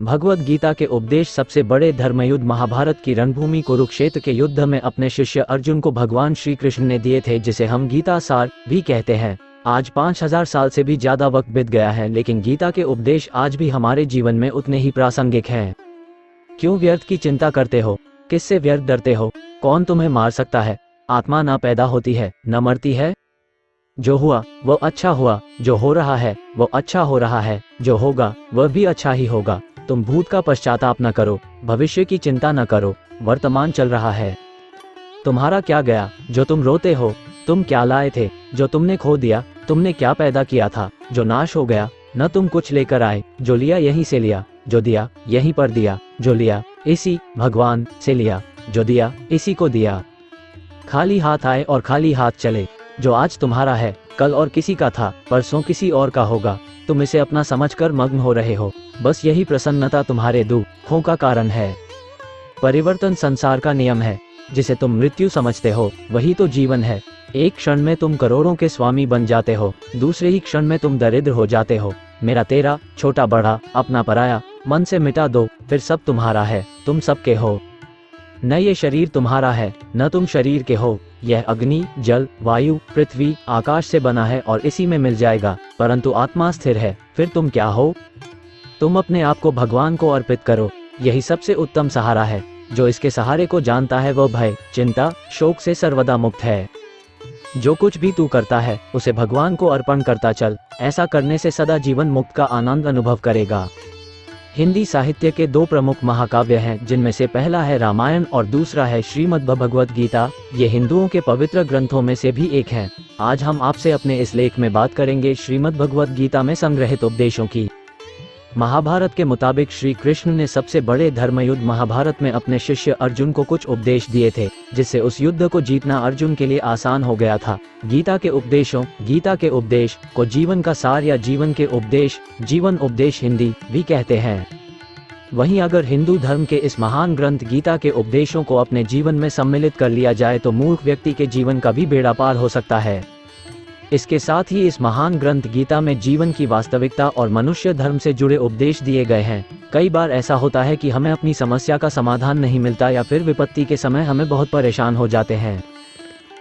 भगवद गीता के उपदेश सबसे बड़े धर्मयुद्ध महाभारत की रणभूमि कुरुक्षेत्र के युद्ध में अपने शिष्य अर्जुन को भगवान श्री कृष्ण ने दिए थे, जिसे हम गीता सार भी कहते हैं। आज 5000 साल से भी ज्यादा वक्त बीत गया है, लेकिन गीता के उपदेश आज भी हमारे जीवन में उतने ही प्रासंगिक हैं। क्यों व्यर्थ की चिंता करते हो? किससे व्यर्थ डरते हो? कौन तुम्हें मार सकता है? आत्मा ना पैदा होती है न मरती है। जो हुआ वो अच्छा हुआ, जो हो रहा है वो अच्छा हो रहा है, जो होगा वह भी अच्छा ही होगा। तुम भूत का पश्चाताप न करो, भविष्य की चिंता न करो, वर्तमान चल रहा है। तुम्हारा क्या गया जो तुम रोते हो? तुम क्या लाए थे जो तुमने खो दिया? तुमने क्या पैदा किया था जो नाश हो गया? न तुम कुछ लेकर आए, जो लिया यहीं से लिया, जो दिया यहीं पर दिया, जो लिया इसी भगवान से लिया, जो दिया इसी को दिया। खाली हाथ आए और खाली हाथ चले। जो आज तुम्हारा है कल और किसी का था, परसों किसी और का होगा। तुम इसे अपना समझकर मग्न हो रहे हो, बस यही प्रसन्नता तुम्हारे दुखों का कारण है। परिवर्तन संसार का नियम है। जिसे तुम मृत्यु समझते हो वही तो जीवन है। एक क्षण में तुम करोड़ों के स्वामी बन जाते हो, दूसरे ही क्षण में तुम दरिद्र हो जाते हो। मेरा तेरा, छोटा बड़ा, अपना पराया मन से मिटा दो, फिर सब तुम्हारा है, तुम सबके हो। न ये शरीर तुम्हारा है न तुम शरीर के हो। यह अग्नि, जल, वायु, पृथ्वी, आकाश से बना है और इसी में मिल जाएगा, परंतु आत्मा स्थिर है। फिर तुम क्या हो? तुम अपने आप को भगवान को अर्पित करो, यही सबसे उत्तम सहारा है। जो इसके सहारे को जानता है वह भय, चिंता, शोक से सर्वदा मुक्त है। जो कुछ भी तू करता है उसे भगवान को अर्पण करता चल, ऐसा करने से सदा जीवन मुक्त का आनंद अनुभव करेगा। हिंदी साहित्य के दो प्रमुख महाकाव्य हैं, जिनमें से पहला है रामायण और दूसरा है श्रीमद् भगवद गीता। ये हिंदुओं के पवित्र ग्रंथों में से भी एक हैं। आज हम आपसे अपने इस लेख में बात करेंगे श्रीमद् भगवद गीता में संग्रहित उपदेशों की। महाभारत के मुताबिक श्री कृष्ण ने सबसे बड़े धर्मयुद्ध महाभारत में अपने शिष्य अर्जुन को कुछ उपदेश दिए थे, जिससे उस युद्ध को जीतना अर्जुन के लिए आसान हो गया था। गीता के उपदेश को जीवन का सार या जीवन के उपदेश, जीवन उपदेश हिंदी भी कहते हैं। वहीं अगर हिंदू धर्म के इस महान ग्रंथ गीता के उपदेशों को अपने जीवन में सम्मिलित कर लिया जाए तो मूर्ख व्यक्ति के जीवन का भी बेड़ा पार हो सकता है। इसके साथ ही इस महान ग्रंथ गीता में जीवन की वास्तविकता और मनुष्य धर्म से जुड़े उपदेश दिए गए हैं। कई बार ऐसा होता है कि हमें अपनी समस्या का समाधान नहीं मिलता या फिर विपत्ति के समय हमें बहुत परेशान हो जाते हैं।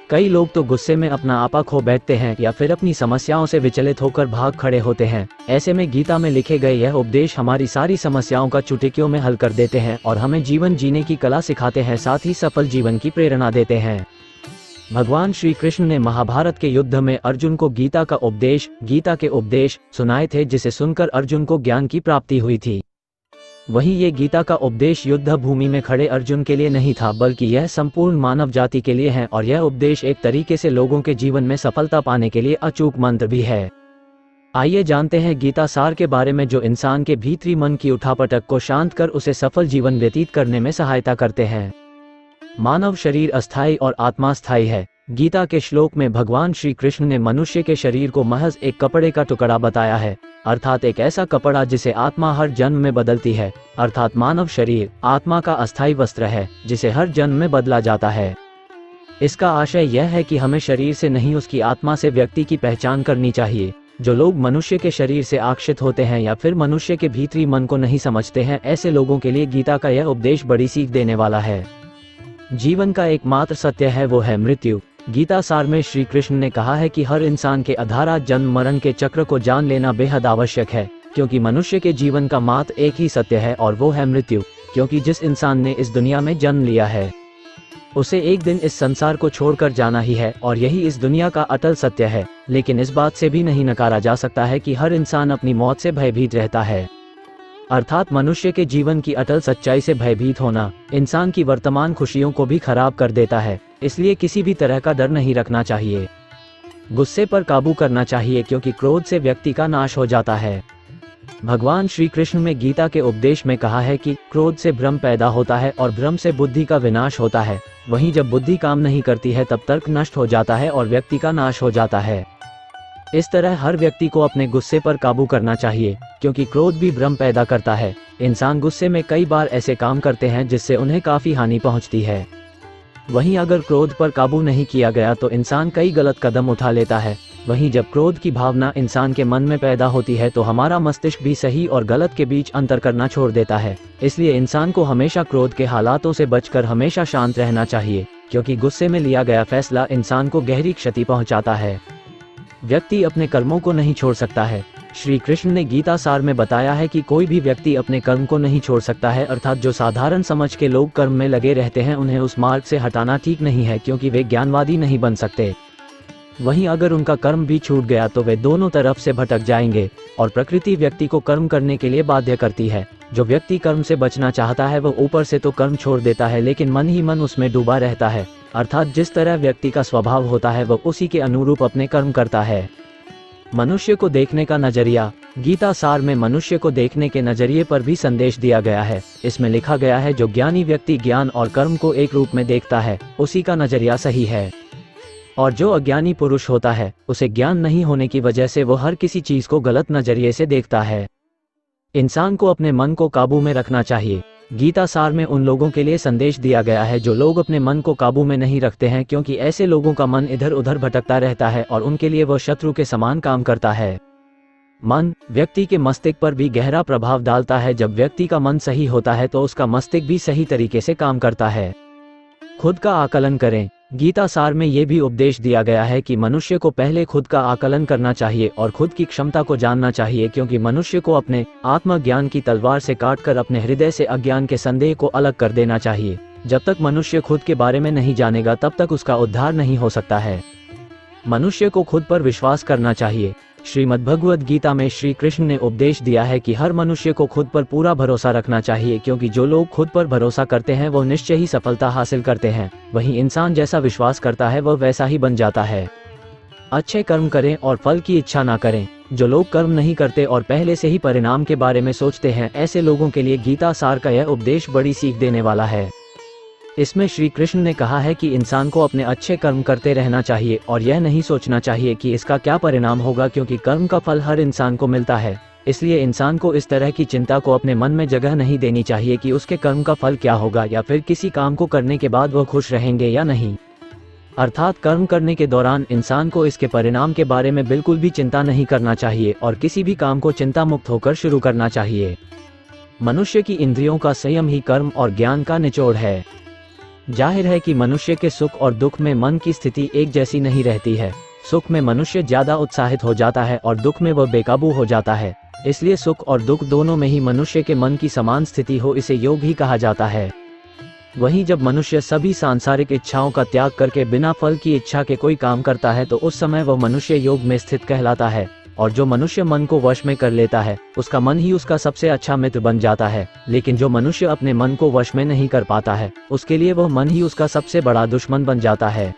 कई लोग तो गुस्से में अपना आपा खो बैठते हैं या फिर अपनी समस्याओं से विचलित होकर भाग खड़े होते हैं। ऐसे में गीता में लिखे गए यह उपदेश हमारी सारी समस्याओं का चुटकियों में हल कर देते हैं और हमें जीवन जीने की कला सिखाते हैं, साथ ही सफल जीवन की प्रेरणा देते हैं। भगवान श्री कृष्ण ने महाभारत के युद्ध में अर्जुन को गीता के उपदेश सुनाए थे, जिसे सुनकर अर्जुन को ज्ञान की प्राप्ति हुई थी। वहीं ये गीता का उपदेश युद्ध भूमि में खड़े अर्जुन के लिए नहीं था, बल्कि यह संपूर्ण मानव जाति के लिए है और यह उपदेश एक तरीके से लोगों के जीवन में सफलता पाने के लिए अचूक मंत्र भी है। आइए जानते हैं गीता सार के बारे में, जो इंसान के भीतरी मन की उठापटक को शांत कर उसे सफल जीवन व्यतीत करने में सहायता करते हैं। मानव शरीर अस्थायी और आत्मा स्थायी है। गीता के श्लोक में भगवान श्री कृष्ण ने मनुष्य के शरीर को महज एक कपड़े का टुकड़ा बताया है, अर्थात एक ऐसा कपड़ा जिसे आत्मा हर जन्म में बदलती है। अर्थात मानव शरीर आत्मा का अस्थायी वस्त्र है, जिसे हर जन्म में बदला जाता है। इसका आशय यह है कि हमें शरीर से नहीं उसकी आत्मा से व्यक्ति की पहचान करनी चाहिए। जो लोग मनुष्य के शरीर से आकर्षित होते हैं या फिर मनुष्य के भीतरी मन को नहीं समझते हैं, ऐसे लोगों के लिए गीता का यह उपदेश बड़ी सीख देने वाला है। जीवन का एकमात्र सत्य है वो है मृत्यु। गीता सार में श्री कृष्ण ने कहा है कि हर इंसान के अधारा जन्म मरण के चक्र को जान लेना बेहद आवश्यक है, क्योंकि मनुष्य के जीवन का मात्र एक ही सत्य है और वो है मृत्यु। क्योंकि जिस इंसान ने इस दुनिया में जन्म लिया है उसे एक दिन इस संसार को छोड़कर जाना ही है और यही इस दुनिया का अटल सत्य है। लेकिन इस बात से भी नहीं नकारा जा सकता है कि हर इंसान अपनी मौत से भयभीत रहता है। अर्थात मनुष्य के जीवन की अटल सच्चाई से भयभीत होना इंसान की वर्तमान खुशियों को भी खराब कर देता है। इसलिए किसी भी तरह का डर नहीं रखना चाहिए। गुस्से पर काबू करना चाहिए, क्योंकि क्रोध से व्यक्ति का नाश हो जाता है। भगवान श्री कृष्ण में गीता के उपदेश में कहा है कि क्रोध से भ्रम पैदा होता है और भ्रम से बुद्धि का विनाश होता है। वहीं जब बुद्धि काम नहीं करती है तब तर्क नष्ट हो जाता है और व्यक्ति का नाश हो जाता है। इस तरह हर व्यक्ति को अपने गुस्से पर काबू करना चाहिए, क्योंकि क्रोध भी भ्रम पैदा करता है। इंसान गुस्से में कई बार ऐसे काम करते हैं जिससे उन्हें काफी हानि पहुंचती है। वहीं अगर क्रोध पर काबू नहीं किया गया तो इंसान कई गलत कदम उठा लेता है। वहीं जब क्रोध की भावना इंसान के मन में पैदा होती है तो हमारा मस्तिष्क भी सही और गलत के बीच अंतर करना छोड़ देता है। इसलिए इंसान को हमेशा क्रोध के हालातों से बचकर हमेशा शांत रहना चाहिए, क्योंकि गुस्से में लिया गया फैसला इंसान को गहरी क्षति पहुंचाता है। व्यक्ति अपने कर्मों को नहीं छोड़ सकता है। श्री कृष्ण ने गीता सार में बताया है कि कोई भी व्यक्ति अपने कर्म को नहीं छोड़ सकता है, अर्थात जो साधारण समझ के लोग कर्म में लगे रहते हैं उन्हें उस मार्ग से हटाना ठीक नहीं है, क्योंकि वे ज्ञानवादी नहीं बन सकते। वहीं अगर उनका कर्म भी छूट गया तो वे दोनों तरफ से भटक जाएंगे, और प्रकृति व्यक्ति को कर्म करने के लिए बाध्य करती है। जो व्यक्ति कर्म से बचना चाहता है वह ऊपर से तो कर्म छोड़ देता है, लेकिन मन ही मन उसमें डूबा रहता है, अर्थात जिस तरह व्यक्ति का स्वभाव होता है वह उसी के अनुरूप अपने कर्म करता है। मनुष्य को देखने का नजरिया। गीता सार में मनुष्य को देखने के नजरिए पर भी संदेश दिया गया है। इसमें लिखा गया है, जो ज्ञानी व्यक्ति ज्ञान और कर्म को एक रूप में देखता है उसी का नजरिया सही है, और जो अज्ञानी पुरुष होता है उसे ज्ञान नहीं होने की वजह से वो हर किसी चीज को गलत नजरिए से देखता है। इंसान को अपने मन को काबू में रखना चाहिए। गीता सार में उन लोगों के लिए संदेश दिया गया है जो लोग अपने मन को काबू में नहीं रखते हैं, क्योंकि ऐसे लोगों का मन इधर उधर भटकता रहता है और उनके लिए वह शत्रु के समान काम करता है। मन व्यक्ति के मस्तिष्क पर भी गहरा प्रभाव डालता है। जब व्यक्ति का मन सही होता है तो उसका मस्तिष्क भी सही तरीके से काम करता है। खुद का आकलन करें। गीता सार में ये भी उपदेश दिया गया है कि मनुष्य को पहले खुद का आकलन करना चाहिए और खुद की क्षमता को जानना चाहिए, क्योंकि मनुष्य को अपने आत्मज्ञान की तलवार से काटकर अपने हृदय से अज्ञान के संदेह को अलग कर देना चाहिए। जब तक मनुष्य खुद के बारे में नहीं जानेगा तब तक उसका उद्धार नहीं हो सकता है। मनुष्य को खुद पर विश्वास करना चाहिए। श्रीमद्भगवद गीता में श्री कृष्ण ने उपदेश दिया है कि हर मनुष्य को खुद पर पूरा भरोसा रखना चाहिए, क्योंकि जो लोग खुद पर भरोसा करते हैं वो निश्चय ही सफलता हासिल करते हैं। वहीं इंसान जैसा विश्वास करता है वह वैसा ही बन जाता है। अच्छे कर्म करें और फल की इच्छा ना करें। जो लोग कर्म नहीं करते और पहले से ही परिणाम के बारे में सोचते हैं, ऐसे लोगों के लिए गीता सार का यह उपदेश बड़ी सीख देने वाला है। इसमें श्री कृष्ण ने कहा है कि इंसान को अपने अच्छे कर्म करते रहना चाहिए और यह नहीं सोचना चाहिए कि इसका क्या परिणाम होगा, क्योंकि कर्म का फल हर इंसान को मिलता है। इसलिए इंसान को इस तरह की चिंता को अपने मन में जगह नहीं देनी चाहिए कि उसके कर्म का फल क्या होगा, या फिर किसी काम को करने के बाद वह खुश रहेंगे या नहीं। अर्थात कर्म करने के दौरान इंसान को इसके परिणाम के बारे में बिल्कुल भी चिंता नहीं करना चाहिए और किसी भी काम को चिंता मुक्त होकर शुरू करना चाहिए। मनुष्य की इंद्रियों का संयम ही कर्म और ज्ञान का निचोड़ है। जाहिर है कि मनुष्य के सुख और दुख में मन की स्थिति एक जैसी नहीं रहती है। सुख में मनुष्य ज्यादा उत्साहित हो जाता है और दुख में वह बेकाबू हो जाता है। इसलिए सुख और दुख दोनों में ही मनुष्य के मन की समान स्थिति हो, इसे योग ही कहा जाता है। वहीं जब मनुष्य सभी सांसारिक इच्छाओं का त्याग करके बिना फल की इच्छा के कोई काम करता है तो उस समय वह मनुष्य योग में स्थित कहलाता है। और जो मनुष्य मन को वश में कर लेता है उसका मन ही उसका सबसे अच्छा मित्र बन जाता है। लेकिन जो मनुष्य अपने मन को वश में नहीं कर पाता है उसके लिए वह मन ही उसका सबसे बड़ा दुश्मन बन जाता है।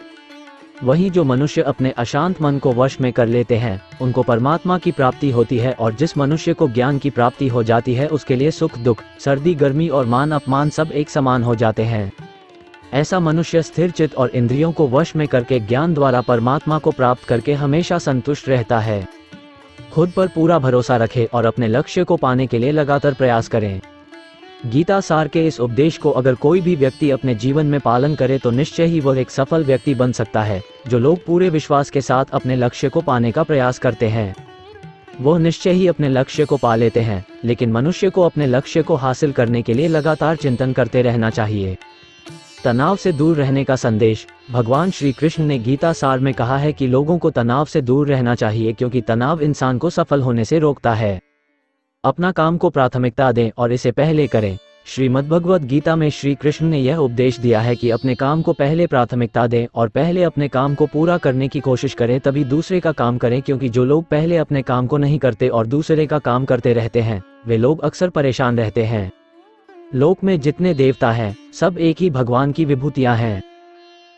वहीं जो मनुष्य अपने अशांत मन को वश में कर लेते हैं उनको परमात्मा की प्राप्ति होती है, और जिस मनुष्य को ज्ञान की प्राप्ति हो जाती है उसके लिए सुख दुख, सर्दी गर्मी और मान अपमान सब एक समान हो जाते हैं। ऐसा मनुष्य स्थिर चित्त और इंद्रियों को वश में करके ज्ञान द्वारा परमात्मा को प्राप्त करके हमेशा संतुष्ट रहता है। खुद पर पूरा भरोसा रखें और अपने लक्ष्य को पाने के लिए लगातार प्रयास करें। गीता सार के इस उपदेश को अगर कोई भी व्यक्ति अपने जीवन में पालन करे तो निश्चय ही वह एक सफल व्यक्ति बन सकता है। जो लोग पूरे विश्वास के साथ अपने लक्ष्य को पाने का प्रयास करते हैं वो निश्चय ही अपने लक्ष्य को पा लेते हैं, लेकिन मनुष्य को अपने लक्ष्य को हासिल करने के लिए लगातार चिंतन करते रहना चाहिए। तनाव से दूर रहने का संदेश। भगवान श्री कृष्ण ने गीता सार में कहा है कि लोगों को तनाव से दूर रहना चाहिए, क्योंकि तनाव इंसान को सफल होने से रोकता है। अपना काम को प्राथमिकता दें और इसे पहले करें। श्रीमद्भगवद गीता में श्री कृष्ण ने यह उपदेश दिया है कि अपने काम को पहले प्राथमिकता दें और पहले अपने काम को पूरा करने की कोशिश करें, तभी दूसरे का काम करें, क्योंकि जो लोग पहले अपने काम को नहीं करते और दूसरे का काम करते रहते हैं वे लोग अक्सर परेशान रहते हैं। लोक में जितने देवता हैं सब एक ही भगवान की विभूतियां हैं।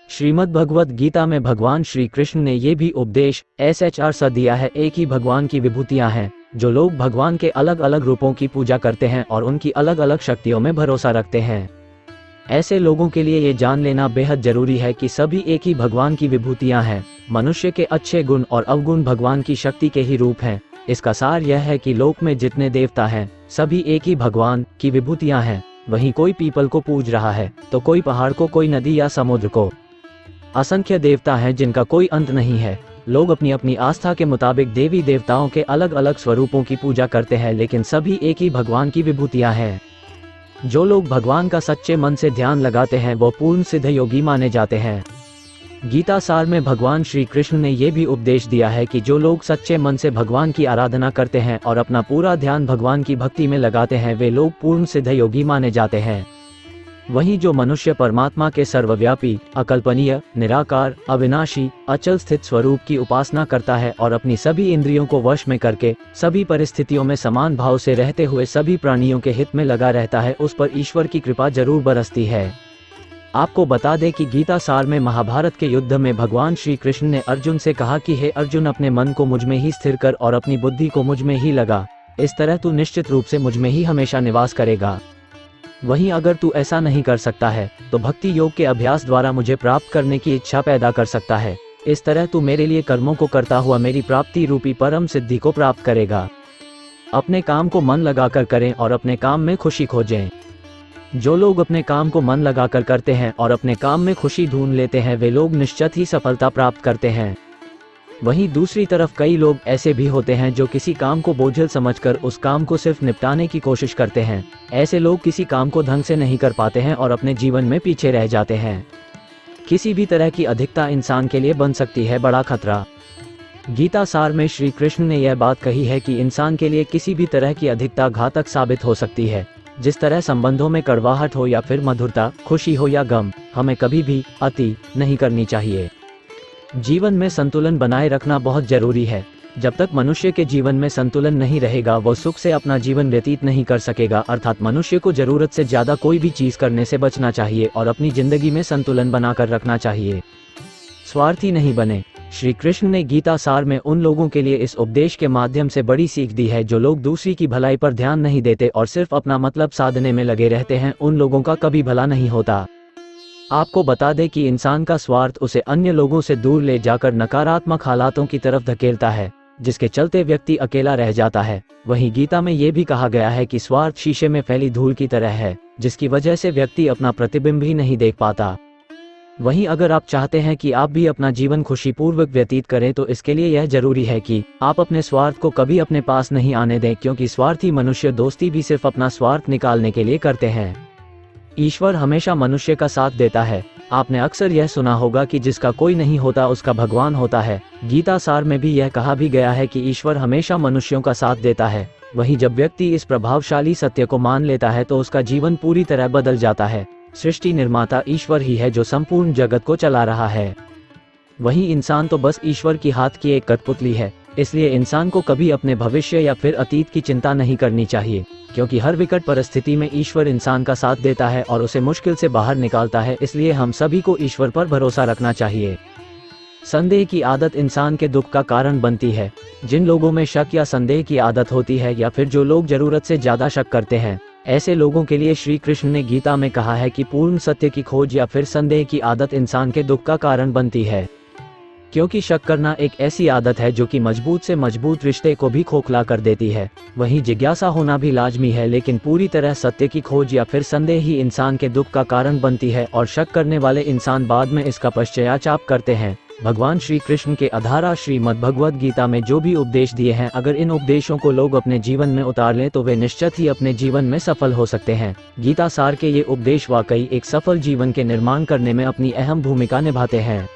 श्रीमद्भगवद गीता में भगवान श्री कृष्ण ने ये भी उपदेश सा दिया है, एक ही भगवान की विभूतियां हैं। जो लोग भगवान के अलग अलग रूपों की पूजा करते हैं और उनकी अलग अलग शक्तियों में भरोसा रखते हैं, ऐसे लोगों के लिए ये जान लेना बेहद जरूरी है कि सभी एक ही भगवान की विभूतियां हैं। मनुष्य के अच्छे गुण और अवगुण भगवान की शक्ति के ही रूप हैं। इसका सार यह है कि लोक में जितने देवता हैं सभी एक ही भगवान की विभूतियां हैं। वहीं कोई पीपल को पूज रहा है तो कोई पहाड़ को, कोई नदी या समुद्र को। असंख्य देवता हैं जिनका कोई अंत नहीं है। लोग अपनी अपनी आस्था के मुताबिक देवी देवताओं के अलग अलग स्वरूपों की पूजा करते हैं, लेकिन सभी एक ही भगवान की विभूतियां हैं। जो लोग भगवान का सच्चे मन से ध्यान लगाते हैं वो पूर्ण सिद्ध योगी माने जाते हैं। गीता सार में भगवान श्री कृष्ण ने ये भी उपदेश दिया है कि जो लोग सच्चे मन से भगवान की आराधना करते हैं और अपना पूरा ध्यान भगवान की भक्ति में लगाते हैं वे लोग पूर्ण सिद्ध योगी माने जाते हैं। वहीं जो मनुष्य परमात्मा के सर्वव्यापी, अकल्पनीय, निराकार, अविनाशी, अचल स्थित स्वरूप की उपासना करता है और अपनी सभी इंद्रियों को वश में करके सभी परिस्थितियों में समान भाव से रहते हुए सभी प्राणियों के हित में लगा रहता है, उस पर ईश्वर की कृपा जरूर बरसती है। आपको बता दें कि गीता सार में महाभारत के युद्ध में भगवान श्री कृष्ण ने अर्जुन से कहा कि हे अर्जुन, अपने मन को मुझ में ही स्थिर कर और अपनी बुद्धि को मुझ में ही लगा, इस तरह तू निश्चित रूप से मुझ में ही हमेशा निवास करेगा। वहीं अगर तू ऐसा नहीं कर सकता है तो भक्ति योग के अभ्यास द्वारा मुझे प्राप्त करने की इच्छा पैदा कर सकता है। इस तरह तू मेरे लिए कर्मों को करता हुआ मेरी प्राप्ति रूपी परम सिद्धि को प्राप्त करेगा। अपने काम को मन लगाकर करें और अपने काम में खुशी खोजें। जो लोग अपने काम को मन लगाकर करते हैं और अपने काम में खुशी ढूंढ लेते हैं वे लोग निश्चित ही सफलता प्राप्त करते हैं। वहीं दूसरी तरफ कई लोग ऐसे भी होते हैं जो किसी काम को बोझिल समझकर उस काम को सिर्फ निपटाने की कोशिश करते हैं। ऐसे लोग किसी काम को ढंग से नहीं कर पाते हैं और अपने जीवन में पीछे रह जाते हैं। किसी भी तरह की अधिकता इंसान के लिए बन सकती है बड़ा खतरा। गीता सार में श्री कृष्ण ने यह बात कही है कि इंसान के लिए किसी भी तरह की अधिकता घातक साबित हो सकती है। जिस तरह संबंधों में कड़वाहट हो या फिर मधुरता, खुशी हो या गम, हमें कभी भी अति नहीं करनी चाहिए। जीवन में संतुलन बनाए रखना बहुत जरूरी है। जब तक मनुष्य के जीवन में संतुलन नहीं रहेगा वो सुख से अपना जीवन व्यतीत नहीं कर सकेगा। अर्थात मनुष्य को जरूरत से ज्यादा कोई भी चीज करने से बचना चाहिए और अपनी जिंदगी में संतुलन बनाकर रखना चाहिए। स्वार्थी नहीं बने। श्री कृष्ण ने गीता सार में उन लोगों के लिए इस उपदेश के माध्यम से बड़ी सीख दी है जो लोग दूसरी की भलाई पर ध्यान नहीं देते और सिर्फ अपना मतलब साधने में लगे रहते हैं। उन लोगों का कभी भला नहीं होता। आपको बता दें कि इंसान का स्वार्थ उसे अन्य लोगों से दूर ले जाकर नकारात्मक हालातों की तरफ धकेलता है, जिसके चलते व्यक्ति अकेला रह जाता है। वहीं गीता में ये भी कहा गया है कि स्वार्थ शीशे में फैली धूल की तरह है, जिसकी वजह से व्यक्ति अपना प्रतिबिंब ही नहीं देख पाता। वहीं अगर आप चाहते हैं कि आप भी अपना जीवन खुशीपूर्वक व्यतीत करें तो इसके लिए यह जरूरी है कि आप अपने स्वार्थ को कभी अपने पास नहीं आने दें, क्योंकि स्वार्थी मनुष्य दोस्ती भी सिर्फ अपना स्वार्थ निकालने के लिए करते हैं। ईश्वर हमेशा मनुष्य का साथ देता है। आपने अक्सर यह सुना होगा कि जिसका कोई नहीं होता उसका भगवान होता है। गीता सार में भी यह कहा भी गया है कि ईश्वर हमेशा मनुष्यों का साथ देता है। वहीं जब व्यक्ति इस प्रभावशाली सत्य को मान लेता है तो उसका जीवन पूरी तरह बदल जाता है। सृष्टि निर्माता ईश्वर ही है जो संपूर्ण जगत को चला रहा है। वहीं इंसान तो बस ईश्वर की हाथ की एक कठपुतली है। इसलिए इंसान को कभी अपने भविष्य या फिर अतीत की चिंता नहीं करनी चाहिए, क्योंकि हर विकट परिस्थिति में ईश्वर इंसान का साथ देता है और उसे मुश्किल से बाहर निकालता है। इसलिए हम सभी को ईश्वर पर भरोसा रखना चाहिए। संदेह की आदत इंसान के दुख का कारण बनती है। जिन लोगों में शक या संदेह की आदत होती है या फिर जो लोग जरूरत से ज्यादा शक करते हैं, ऐसे लोगों के लिए श्री कृष्ण ने गीता में कहा है कि पूर्ण सत्य की खोज या फिर संदेह की आदत इंसान के दुख का कारण बनती है। क्योंकि शक करना एक ऐसी आदत है जो कि मजबूत से मजबूत रिश्ते को भी खोखला कर देती है। वहीं जिज्ञासा होना भी लाजमी है, लेकिन पूरी तरह सत्य की खोज या फिर संदेह ही इंसान के दुख का कारण बनती है और शक करने वाले इंसान बाद में इसका पश्चाताप करते हैं। भगवान श्री कृष्ण के अधारा श्रीमद् भगवद गीता में जो भी उपदेश दिए हैं, अगर इन उपदेशों को लोग अपने जीवन में उतार लें तो वे निश्चित ही अपने जीवन में सफल हो सकते हैं। गीता सार के ये उपदेश वाकई एक सफल जीवन के निर्माण करने में अपनी अहम भूमिका निभाते हैं।